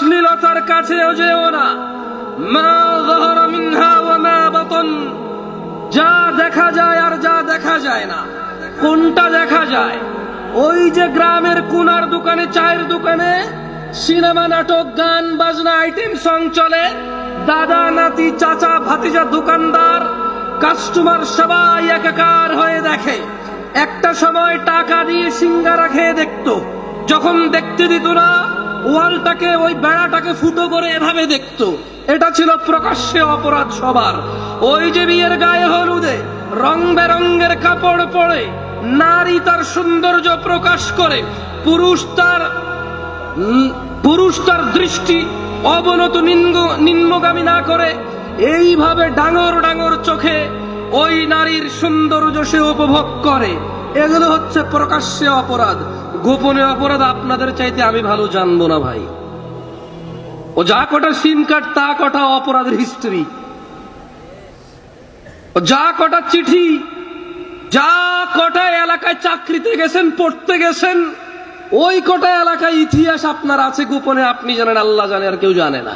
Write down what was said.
অশ্লীলতার কাছেও যেও না। মা যাহারা মিনহা ওয়া মা বাতান, যা দেখা যায় আর যা দেখা যায় না। কোনটা দেখা যায়? ওই যে গ্রামের কোনার দোকানে, চায়ের দোকানে সিনেমা, নাটক, গান বাজনা, আইটেম সং চলে। দাদা নাতি, চাচা ভাতিজা, দোকানদার, কাস্টমার সবাই একাকার হয়ে দেখে। একটা সময় টাকা দিয়ে সিঙ্গারা খেয়ে দেখতো, যখন দেখতে দিত না ওয়ালটাকে, ওই বেড়াটাকে ফুটো করে এভাবে দেখতো। এটা ছিল প্রকাশ্যে অপরাধ সবার। ওই যে বিয়ের গায়ে হলুদে রং বেরঙ্গের কাপড় পরে নারী তার সৌন্দর্য প্রকাশ করে, পুরুষ তার দৃষ্টি অবনত নিম্নগামী না করে এইভাবে ডাঙর ডাঙর চোখে ওই নারীর সৌন্দর্য সে উপভোগ করে। এগুলো হচ্ছে প্রকাশ্যে অপরাধ। গোপনে অপরাধ আপনাদের চাইতে আমি ভালো জানবো না ভাই। ও যা কটা সিম কার্ড, তা কটা অপরাধের হিস্ট্রি, ও যা কটা চিঠি, যা কটা এলাকায় চাকরিতে গেছেন, পড়তে গেছেন, ওই কটা এলাকায় ইতিহাস আপনার আছে গোপনে, আপনি জানেন, আল্লাহ জানে, আর কেউ জানে না।